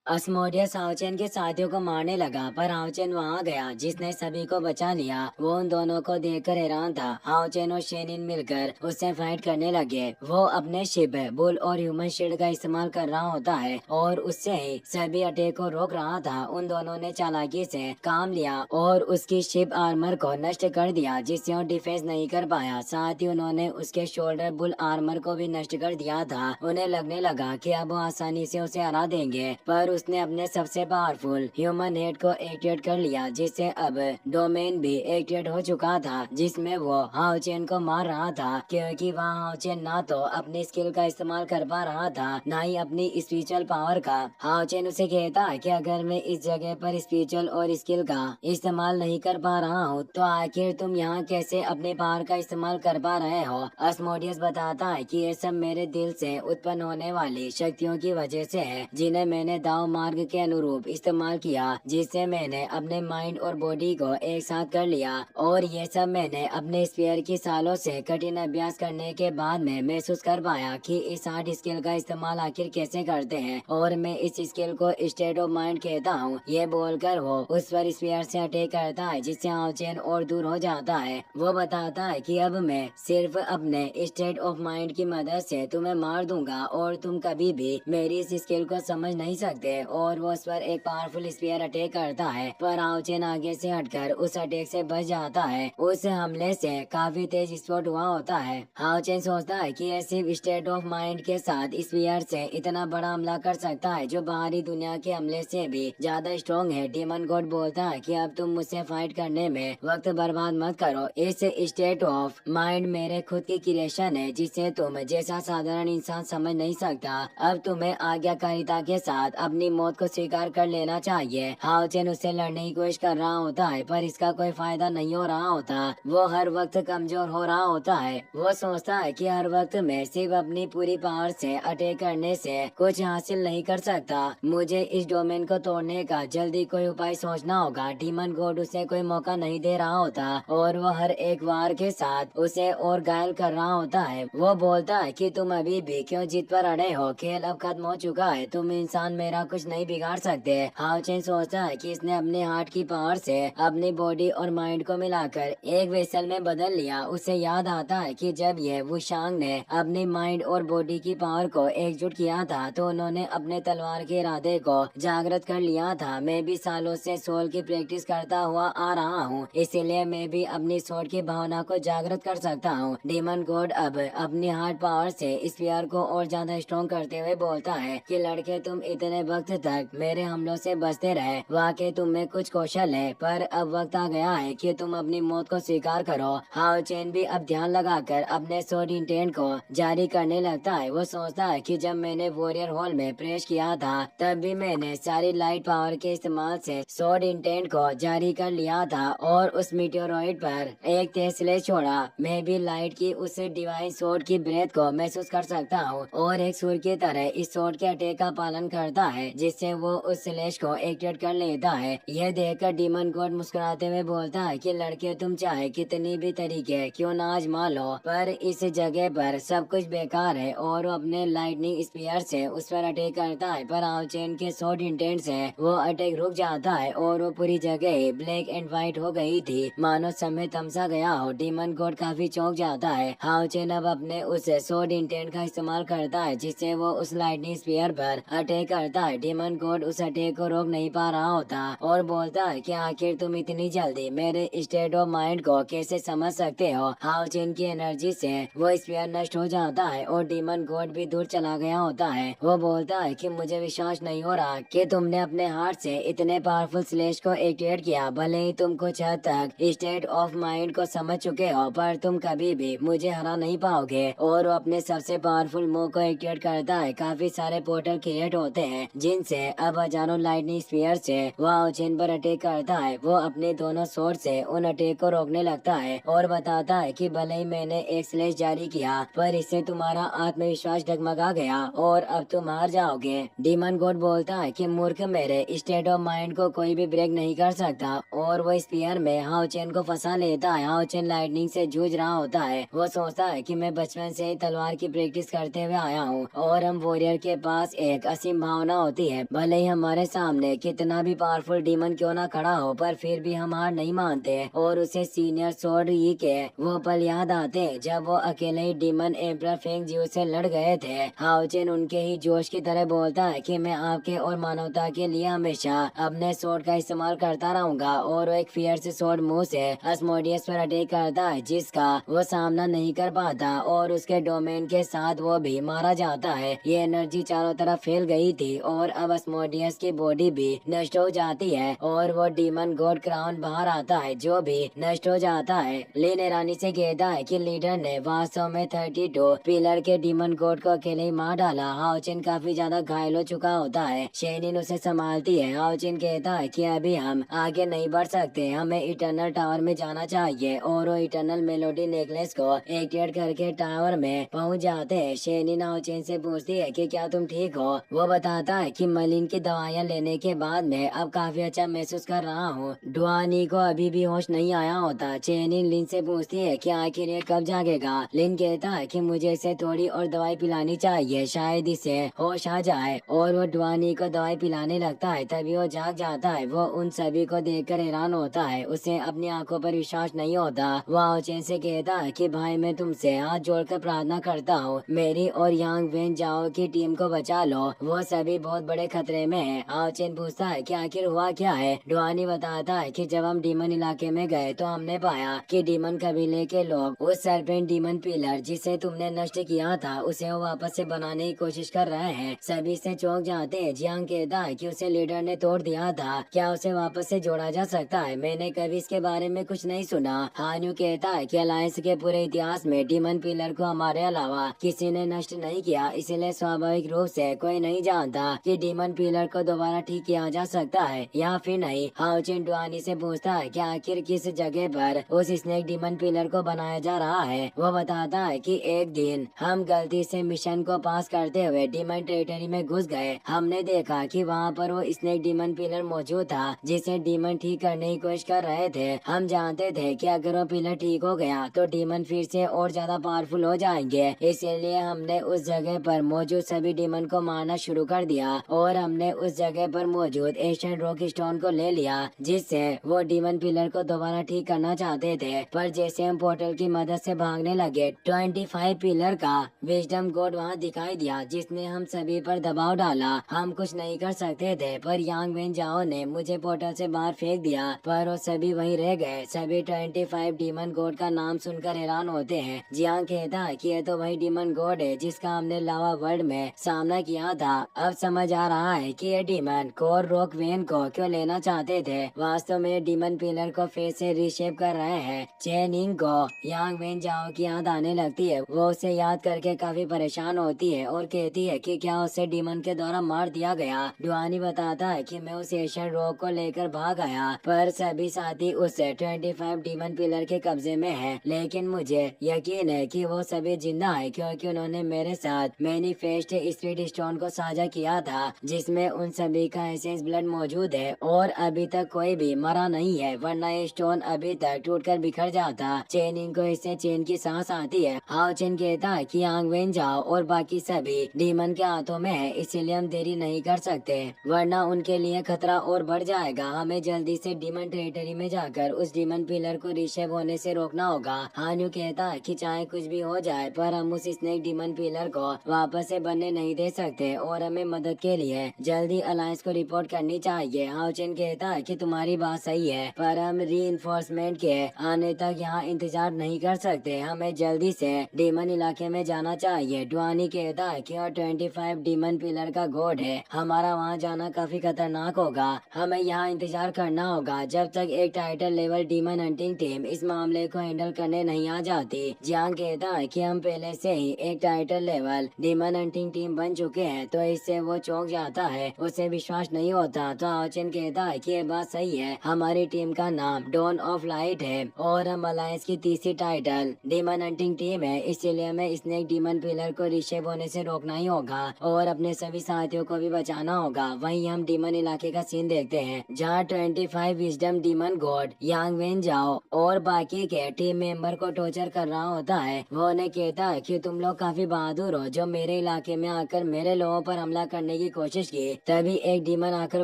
अस्मोडियस हाओचेन के साथियों को मारने लगा, पर हाओचेन वहां गया जिसने सभी को बचा लिया। वो उन दोनों को देखकर हैरान था। हाओचेन और शेनिन मिलकर उससे फाइट करने लगे। वो अपने शिप बुल और ह्यूमन शील्ड का इस्तेमाल कर रहा होता है और उससे ही सभी अटैक को रोक रहा था। उन दोनों ने चालाकी से काम लिया और उसकी शिप आर्मर को नष्ट कर दिया, जिससे वो डिफेंस नहीं कर पाया। साथ ही उन्होंने उसके शोल्डर बुल आर्मर को भी नष्ट कर दिया था। उन्हें लगने लगा कि अब वो आसानी से उसे हरा देंगे, पर उसने अपने सबसे पावरफुल ह्यूमन हेड को एक्टिवेट कर लिया, जिससे अब डोमेन भी एक्टिवेट हो चुका था, जिसमें वो हाओचेन को मार रहा था। क्योंकि वहाँ हाओचेन ना तो अपनी स्किल का इस्तेमाल कर पा रहा था, ना ही अपनी स्पिरिचुअल पावर का। हाओचेन उसे कहता है कि अगर मैं इस जगह पर स्पिरिचुअल और स्किल का इस्तेमाल नहीं कर पा रहा हूँ, तो आखिर तुम यहाँ कैसे अपने पावर का इस्तेमाल कर पा रहे हो। अस्मोडियस बताता है कि ये सब मेरे दिल से उत्पन्न होने वाली शक्तियों की वजह से है, जिन्हें मैंने दाव मार्ग के अनुरूप इस्तेमाल किया, जिससे मैंने अपने माइंड और बॉडी को एक साथ कर लिया। और ये सब मैंने अपने स्पीयर की सालों से कठिन अभ्यास करने के बाद में महसूस कर पाया कि इस आर्ट स्किल का इस्तेमाल आखिर कैसे करते हैं, और मैं इस स्किल को स्टेट ऑफ माइंड कहता हूँ। ये बोलकर वो उस पर स्पीयर से अटैक करता है, जिससे हाओचेन और दूर हो जाता है। वो बताता है कि अब मैं सिर्फ अपने स्टेट ऑफ माइंड की मदद से तुम्हें मार दूंगा और तुम कभी भी मेरी इस स्किल को समझ नहीं सकते। और वो उस पर एक पावरफुल स्पीयर अटैक करता है, पर हाओचेन आगे से हटकर उस अटैक से बच जाता है। उस हमले से काफी तेज स्पॉट हुआ होता है। हाओचेन सोचता है कि ये सिर्फ स्टेट ऑफ माइंड के साथ स्पीयर से इतना बड़ा हमला कर सकता है, जो बाहरी दुनिया के हमले से भी ज्यादा स्ट्रॉन्ग है। डीमन गॉड बोलता है कि अब तुम मुझसे फाइट करने में वक्त बर्बाद मत करो। इस स्टेट ऑफ माइंड मेरे खुद की क्रिएशन है, जिसे तुम जैसा साधारण इंसान समझ नहीं सकता। अब तुम्हें आज्ञाकारिता के साथ अपनी मौत को स्वीकार कर लेना चाहिए। हाओचेन उससे लड़ने की कोशिश कर रहा होता है, पर इसका कोई फायदा नहीं हो रहा होता। वो हर वक्त कमजोर हो रहा होता है। वो सोचता है कि हर वक्त मैं सिर्फ अपनी पूरी पावर से अटैक करने से कुछ हासिल नहीं कर सकता। मुझे इस डोमेन को तोड़ने का जल्दी कोई उपाय सोचना होगा। डीमन गॉड उसे कोई मौका नहीं दे रहा होता और वो हर एक वार के साथ उसे और घायल कर रहा होता है। वो बोलता है कि तुम अभी भी क्यों जीत पर अड़े हो, खेल अब खत्म हो चुका है, तुम इंसान मेरा कुछ नहीं बिगाड़ सकते। हाओचेन सोचता है कि इसने अपने हार्ट की पावर से अपनी बॉडी और माइंड को मिलाकर एक वेसल में बदल लिया। उसे याद आता है कि जब ये वुशांग ने अपनी माइंड और बॉडी की पावर को एकजुट किया था, तो उन्होंने अपने तलवार के इरादे को जागृत कर लिया था। मैं भी सालों से सोल की प्रैक्टिस करता हुआ आ रहा हूँ, इसीलिए मैं भी अपनी सोल की भावना को जागृत कर सकता हूँ। डीमन गॉड अब अपनी हार्ट पावर से स्पीयर को और ज्यादा स्ट्रॉन्ग करते हुए बोलता है कि लड़के, तुम इतने वक्त तक मेरे हमलों से बचते रहे, वाकई तुम में कुछ कौशल है, पर अब वक्त आ गया है कि तुम अपनी मौत को स्वीकार करो। हाओचेन भी अब ध्यान लगाकर अपने सोड इंटेंट को जारी करने लगता है। वो सोचता है कि जब मैंने वॉरियर हॉल में प्रवेश किया था, तब भी मैंने सारी लाइट पावर के इस्तेमाल से सोड इंटेंट को जारी कर लिया था और उस मीटेओरॉइड पर एक तेज स्लेश छोड़ा। मैं भी लाइट की उस डिवाइन सोड की ब्रेथ को महसूस कर सकता हूँ और एक सूर्य की तरह इस सोड के अटैक का पालन करता है, जिससे वो उस स्लेश को एक्टिवेट कर लेता है। यह देखकर डीमन गॉड मुस्कुराते हुए बोलता है कि लड़के, तुम चाहे कितनी भी तरीके क्यों ना आजमा लो, पर इस जगह पर सब कुछ बेकार है। और वो अपने लाइटनिंग स्पीयर से उस पर अटैक करता है, पर हाओचेन के शॉर्ट इंटेंट से वो अटैक रुक जाता है और वो पूरी जगह ही ब्लैक एंड व्हाइट हो गई थी, मानो समय तमसा गया हो। डीमन गॉड काफी चौंक जाता है। हाओचेन अब अपने उस शॉर्ट इंटेंट का इस्तेमाल करता है, जिससे वो उस लाइटनिंग स्पीयर पर अटैक करता है। डीमन गॉड उस अटैक को रोक नहीं पा रहा होता और बोलता है कि आखिर तुम इतनी जल्दी मेरे स्टेट ऑफ माइंड को कैसे समझ सकते हो। हाओचेन की एनर्जी से वो स्पीयर नष्ट हो जाता है और डीमन गॉड भी दूर चला गया होता है। वो बोलता है कि मुझे विश्वास नहीं हो रहा कि तुमने अपने हार्ट से इतने पावरफुल स्लेश को एक्टिवेट किया। भले ही तुम कुछ हद तक स्टेट ऑफ माइंड को समझ चुके हो, पर तुम कभी भी मुझे हरा नहीं पाओगे। और वो अपने सबसे पावरफुल मूव को एक्टिवेट करता है। काफी सारे पोर्टल क्रिएट होते हैं, जिनसे अब हजारों लाइटनिंग स्पीयर से वो हाओचेन पर अटैक करता है। वो अपने दोनों स्वॉर्ड से उन अटैक को रोकने लगता है और बताता है कि भले ही मैंने एक स्लेश जारी किया, पर इससे तुम्हारा आत्मविश्वास डगमगा गया और अब तुम हार जाओगे। डीमन गॉड बोलता है कि मूर्ख, मेरे स्टेट ऑफ माइंड को कोई भी ब्रेक नहीं कर सकता। और वो स्पीयर में हाओचेन को फंसा लेता है। हाओचेन लाइटनिंग से जूझ रहा होता है। वो सोचता है कि मैं बचपन से ही तलवार की प्रैक्टिस करते हुए आया हूँ और हम वॉरियर के पास एक असीम भावना होती होती है। भले ही हमारे सामने कितना भी पावरफुल डीमन क्यों ना खड़ा हो, पर फिर भी हम हार नहीं मानते और उसे सीनियर सोर्ड ई के वो पल याद आते जब वो अकेले ही डीमन एम्परर फेंग जियो से लड़ गए थे। हाओचेन उनके ही जोश की तरह बोलता है कि मैं आपके और मानवता के लिए हमेशा अपने सोर्ड का इस्तेमाल करता रहूंगा और वो एक फियर्स सोर्ड मुंह से अस्मोडियस पर अटैक करता है जिसका वो सामना नहीं कर पाता और उसके डोमेन के साथ वो भी मारा जाता है। ये एनर्जी चारों तरफ फैल गई थी और अब अस्मोडियस की बॉडी भी नष्ट हो जाती है और वो डीमन गॉड क्राउन बाहर आता है जो भी नष्ट हो जाता है। लिन ईरानी से कहता है कि लीडर ने वास्तव में 32 पिलर के डीमन गॉड को अकेले ही मार डाला। हाओचिन काफी ज्यादा घायल हो चुका होता है। शेनिन उसे संभालती है। हाओचिन कहता है कि अभी हम आगे नहीं बढ़ सकते, हमें इटरनल टावर में जाना चाहिए और वो इटरनल मेलोडी नेकलेस को एक्टिवेट करके टावर में पहुंच जाते हैं। शेनिन हाओचिन से पूछती है कि क्या तुम ठीक हो? वो बताता है कि मलिन की दवाइयाँ लेने के बाद मैं अब काफी अच्छा महसूस कर रहा हूँ। डुआनी को अभी भी होश नहीं आया होता। शेनिन लिन से पूछती है कि आखिर ये कब जागेगा? लिन कहता है कि मुझे इसे थोड़ी और दवाई पिलानी चाहिए, शायद इसे होश आ जाए और वो डुआनी को दवाई पिलाने लगता है। तभी वो जाग जाता है। वो उन सभी को देखकर हैरान होता है, उसे अपनी आंखों पर विश्वास नहीं होता। वो हाओचेन से कहता है कि भाई मैं तुमसे हाथ जोड़कर प्रार्थना करता हूँ, मेरी और यांग वेन जाओ की टीम को बचा लो, वो सभी बहुत बड़े खतरे में है। हाओचेन पूछता है कि आखिर हुआ क्या है? डुआनी बताता है कि जब हम डीमन इलाके में गए तो हमने पाया कि डीमन कबीले के लोग उस सरपेंट डीमन पिलर जिसे तुमने नष्ट किया था उसे वो वापस से बनाने की कोशिश कर रहे हैं। सभी से चौंक जाते हैं। जियांग कहता है कि उसे लीडर ने तोड़ दिया था, क्या उसे वापस से जोड़ा जा सकता है? मैंने कभी इसके बारे में कुछ नहीं सुना। हान्यू कहता है कि अलायंस के पूरे इतिहास में डीमन पिलर को हमारे अलावा किसी ने नष्ट नहीं किया, इसलिए स्वाभाविक रूप से कोई नहीं जानता कि डीमन पिलर को दोबारा ठीक किया जा सकता है या फिर नहीं। हाओचिन डुआनी से पूछता है कि आखिर किस जगह पर उस स्नेक डीमन पिलर को बनाया जा रहा है। वो बताता है कि एक दिन हम गलती से मिशन को पास करते हुए डीमन टेरिटरी में घुस गए। हमने देखा कि वहाँ पर वो स्नेक डीमन पिलर मौजूद था जिसे डीमन ठीक करने की कोशिश कर रहे थे। हम जानते थे कि अगर वो पिलर ठीक हो गया तो डीमन फिर से और ज्यादा पावरफुल हो जाएंगे, इसलिए हमने उस जगह पर मौजूद सभी डीमन को मारना शुरू कर दिया और हमने उस जगह पर मौजूद एशियन रॉक स्टोन को ले लिया जिससे वो डीमन पिलर को दोबारा ठीक करना चाहते थे। पर जैसे हम पोर्टल की मदद से भागने लगे 25 पिलर का विजडम गॉड वहाँ दिखाई दिया जिसने हम सभी पर दबाव डाला। हम कुछ नहीं कर सकते थे पर यांग वेन जाओ ने मुझे पोर्टल से बाहर फेंक दिया, पर वो सभी वहीं रह गए। सभी 25 डीमन गॉड का नाम सुनकर हैरान होते हैं। जियांग कहता है कि ये तो वही डीमन गॉड है जिसका हमने लावा वर्ल्ड में सामना किया था। अब समझ आ रहा है कि ये डीमन कोर रॉक वेन को क्यों लेना चाहते थे। वास्तव में डीमन पिलर को फिर से रीशेप कर रहे हैं। चेनिंग को यांग वेन जाओ की याद आने लगती है। वो उसे याद करके काफी परेशान होती है और कहती है कि क्या उसे डीमन के द्वारा मार दिया गया। डुआनी बताता है कि मैं उस एशियन रॉक को लेकर भाग आया पर सभी साथी उस 25 डीमन पिलर के कब्जे में है, लेकिन मुझे यकीन है कि वो सभी जिंदा है क्योंकि उन्होंने मेरे साथ मैनिफेस्ट स्पीड स्टोन को साझा किया था जिसमें उन सभी का एसेंस ब्लड मौजूद है और अभी तक कोई भी मरा नहीं है, वरना ये स्टोन अभी तक टूटकर बिखर जाता। चेनिंग को इससे चैन की सांस आती है। हाओचिन कहता है कि यांग वेन जाओ और बाकी सभी डीमन के हाथों में है, इसीलिए हम देरी नहीं कर सकते वरना उनके लिए खतरा और बढ़ जाएगा। हमें जल्दी से डीमन टेरिटरी में जाकर उस डीमन पिलर को रीशेप होने से रोकना होगा। हान्यू कहता है कि चाहे कुछ भी हो जाए पर हम उस स्नेक डीमन पिलर को वापस से बनने नहीं दे सकते और हमें मदद के लिए जल्दी अलायंस को रिपोर्ट करनी चाहिए। हाओचिन कहता है कि तुम्हारी बात सही है पर हम रीइंफोर्समेंट के आने तक यहाँ इंतजार नहीं कर सकते, हमें जल्दी से डीमन इलाके में जाना चाहिए। डुआनी कहता है कि 25 डीमन पिलर का गॉड है, हमारा वहाँ जाना काफी खतरनाक होगा, हमें यहाँ इंतजार करना होगा जब तक एक title level demon hunting team इस मामले को हैंडल करने नहीं आ जाती। जियांग कहता है कि हम पहले से ही एक title level demon hunting team बन चुके हैं, तो इससे वो चौंक जाता है, उसे विश्वास नहीं होता। तो हाओचिन कहता है कि ये बात सही है, हमारी टीम का नाम डॉन ऑफ लाइट है और हम अलायंस की तीसरी टाइटल डीमन हंटिंग टीम है, इसीलिए हमें स्नेक डीमन पिलर को रीशेप होने से रोकना ही होगा और अपने सभी साथियों को भी बचाना होगा। वहीं हम डीमन इलाके का सीन देखते हैं जहाँ 25 wisdom demon God Yang when जाओ और बाकी के टीम मेंबर को टॉर्चर कर रहा होता है। वो उन्हें कहता है कि तुम लोग काफी बहादुर हो जो मेरे इलाके में आकर मेरे लोगों पर हमला करने की कोशिश की। तभी एक डीमन आकर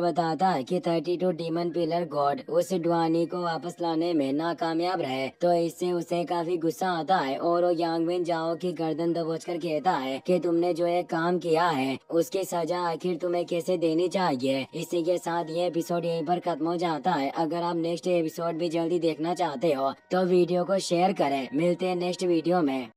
बताता है कि 32 डीमन पिलर गॉड उस डुआनी को वापस लाने में नाकामयाब रहे। तो इससे उसे काफी गुस्सा आता है और वो यांगबिन जाओ की गर्दन दबोचकर कहता है कि तुमने जो ये काम किया है उसकी सजा आखिर तुम्हें कैसे देनी चाहिए। इसी के साथ ये एपिसोड यहीं पर खत्म हो जाता है। अगर आप नेक्स्ट एपिसोड भी जल्दी देखना चाहते हो तो वीडियो को शेयर करें। मिलते हैं नेक्स्ट वीडियो में।